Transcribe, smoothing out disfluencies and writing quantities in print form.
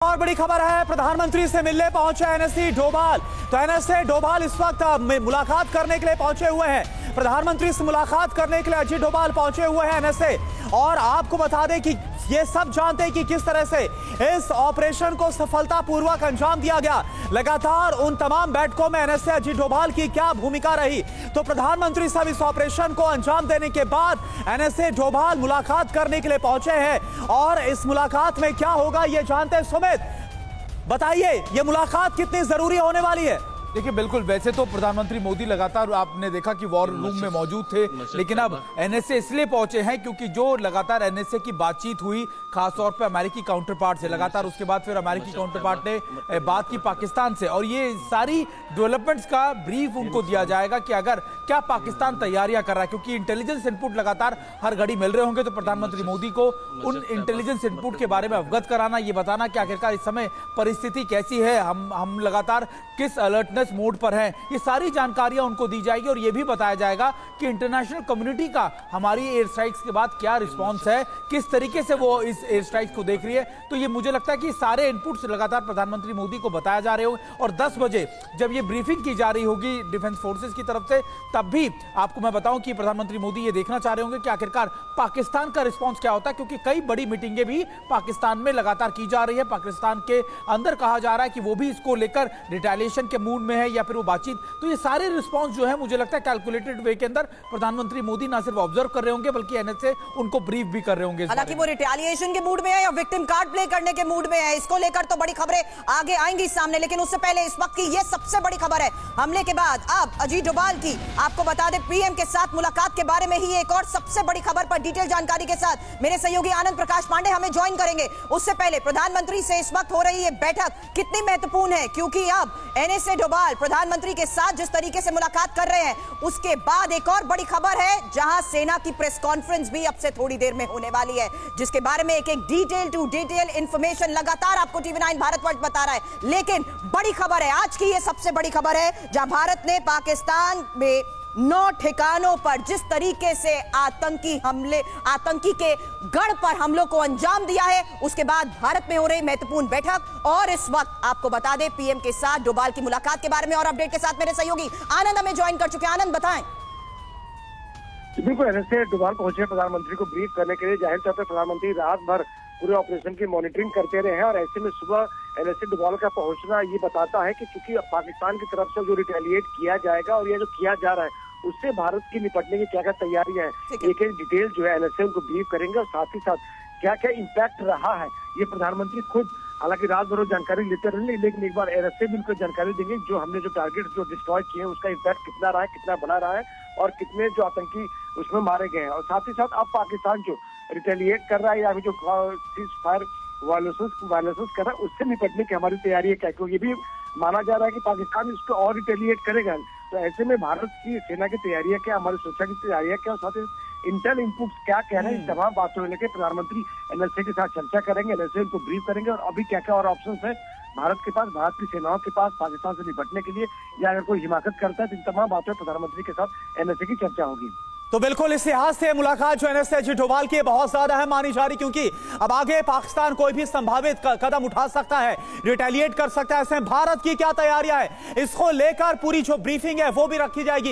और बड़ी खबर है, प्रधानमंत्री से मिलने पहुंचे एनएससी डोभाल। तो एनएसए डोभाल इस वक्त मुलाकात करने के लिए पहुंचे हुए हैं। प्रधानमंत्री से मुलाकात करने के लिए अजीत डोभाल पहुंचे हुए हैं एनएसए। और आपको बता दें कि ये सब जानते हैं कि किस तरह से इस ऑपरेशन को सफलतापूर्वक अंजाम दिया गया। लगातार उन तमाम बैठकों में एनएसए अजीत डोभाल की क्या भूमिका रही। तो प्रधानमंत्री साहब इस ऑपरेशन को अंजाम देने के बाद एनएसए डोभाल मुलाकात करने के लिए पहुंचे हैं। और इस मुलाकात में क्या होगा ये जानते हैं। सुमित, बताइए ये मुलाकात कितनी जरूरी होने वाली है। देखिए, बिल्कुल, वैसे तो प्रधानमंत्री मोदी लगातार आपने देखा कि वॉर रूम में मौजूद थे, लेकिन अब एनएसए इसलिए पहुंचे हैं क्योंकि जो लगातार एनएसए की बातचीत हुई खासतौर पे अमेरिकी काउंटर पार्ट से, लगातार उसके बाद फिर अमेरिकी काउंटर पार्ट ने बात की पाकिस्तान से, और ये सारी डेवलपमेंट्स का ब्रीफ उनको दिया जाएगा कि अगर क्या पाकिस्तान तैयारियां कर रहा है, क्योंकि इंटेलिजेंस इनपुट लगातार हर घड़ी मिल रहे होंगे। तो प्रधानमंत्री मोदी को उन इंटेलिजेंस इनपुट के बारे में अवगत कराना, ये बताना कि आखिरकार इस समय परिस्थिति कैसी है, हम लगातार किस अलर्टनेस मोड पर हैं, ये सारी जानकारियां उनको दी जाएगी। और ये भी बताया जाएगा कि इंटरनेशनल कम्युनिटी का हमारी एयर स्ट्राइक्स के बाद क्या रिस्पांस है, किस तरीके से वो इस एयर स्ट्राइक्स को देख रही है। तो ये मुझे लगता है कि सारे इनपुट्स लगातार प्रधानमंत्री मोदी को बताया जा रहे होंगे। और 10 बजे जब ये ब्रीफिंग की जा रही होगी डिफेंस फोर्सेस की तरफ से, तब भी आपको मैं बताऊं कि प्रधानमंत्री मोदी ये देखना चाह रहे होंगे कि आखिरकार पाकिस्तान का रिस्पांस क्या होता है, क्योंकि कई बड़ी मीटिंगें भी पाकिस्तान में लगातार की जा रही है। पाकिस्तान के अंदर कहा जा रहा है कि वो भी इसको लेकर रिटेलिएशन के मूड में है या फिर वो बातचीत। तो ये सारे रिस्पांस जो है मुझे लगता है कैलकुलेटेड वे के अंदर प्रधानमंत्री मोदी ना सिर्फ ऑब्जर्व कर रहे होंगे बल्कि एनएसए उनको ब्रीफ भी कर रहे होंगे। हालांकि वो रिटेलिएशन के मूड में है या विक्टिम कार्ड प्ले करने के मूड में है, इसको लेकर तो बड़ी खबरें आगे आएंगी सामने। लेकिन उससे पहले इस वक्त की ये सबसे बड़ी खबर है, हमले के बाद अब अजीत डोभाल की आपको बता दें पीएम के साथ मुलाकात के बारे में ही एक और सबसे बड़ी खबर पर डिटेल जानकारी के साथ मेरे सहयोगी आनंद प्रकाश पांडे हमें ज्वाइन करेंगे। उससे पहले प्रधानमंत्री से इस वक्त हो रही ये बैठक कितनी महत्वपूर्ण है, क्योंकि अब एनएसए डोभाल प्रधानमंत्री के साथ जिस तरीके से मुलाकात कर रहे हैं, उसके बाद एक और बड़ी खबर है जहां सेना की प्रेस कॉन्फ्रेंस भी अब से थोड़ी देर में होने वाली है, जिसके बारे में एक एक डिटेल टू डिटेल इंफॉर्मेशन लगातार आपको टीवी9 भारतवर्ष बता रहा है। लेकिन बड़ी खबर है, आज की ये सबसे बड़ी खबर है, जहां भारत ने पाकिस्तान में 9 ठिकानों पर जिस तरीके से आतंकी के गढ़ पर हमलों को अंजाम दिया है, उसके बाद भारत में हो रही महत्वपूर्ण बैठक। और इस वक्त आपको बता दें पीएम के साथ डोभाल की मुलाकात के बारे में और अपडेट के साथ मेरे सहयोगी आनंद हमें ज्वाइन कर चुके हैं। आनंद, बताएं। बिल्कुल, एनएसए डोभाल पहुंचे प्रधानमंत्री को ब्रीफ करने के लिए। जाहिर तौर पर प्रधानमंत्री रात भर पूरे ऑपरेशन की मॉनिटरिंग करते रहे हैं, और ऐसे में सुबह एनएसए डोभाल का पहुंचना ये बताता है कि चूंकि पाकिस्तान की तरफ से जो रिटेलिएट किया जाएगा और ये जो किया जा रहा है उससे भारत की निपटने की क्या क्या तैयारियां हैं, एक एक डिटेल जो है एनएसए उनको ब्रीफ करेंगे। और साथ ही साथ क्या क्या इम्पैक्ट रहा है ये प्रधानमंत्री खुद, हालांकि रात भर जानकारी लेते रहेंगे, लेकिन एक बार एनएसए भी उनको जानकारी देंगे जो हमने जो टारगेट जो डिस्ट्रॉय किए हैं उसका इम्पैक्ट कितना रहा है, कितना बड़ा रहा है, और कितने जो आतंकी उसमें मारे गए हैं। और साथ ही साथ अब पाकिस्तान जो रिटेलिएट कर रहा है या जो सीज फायर वायलेंसेस कर रहा है उससे निपटने की हमारी तैयारी है क्या, क्योंकि ये भी माना जा रहा है कि पाकिस्तान इसको और रिटेलिएट करेगा। तो ऐसे में भारत की सेना की तैयारियां क्या, हमारी सुरक्षा की तैयारियां क्या, और साथ ही इंटेल इनपुट्स क्या कह रहे हैं, इन तमाम बातों को लेकर प्रधानमंत्री एनएसए के साथ चर्चा करेंगे, एनएसए उनको ब्रीफ करेंगे। और अभी क्या क्या और ऑप्शंस है भारत के पास, भारत की सेनाओं के पास पाकिस्तान से निपटने के लिए, या अगर कोई हिमाकत करता है, तो इन तमाम बातों पर प्रधानमंत्री के साथ एनएसए की चर्चा होगी। तो बिल्कुल इस लिहाज से मुलाकात जो एनएसए अजीत डोभाल की बहुत ज्यादा अहम मानी जा रही, क्योंकि अब आगे पाकिस्तान कोई भी संभावित कदम उठा सकता है, रिटेलिएट कर सकता है। ऐसे भारत की क्या तैयारियां है, इसको लेकर पूरी जो ब्रीफिंग है वो भी रखी जाएगी।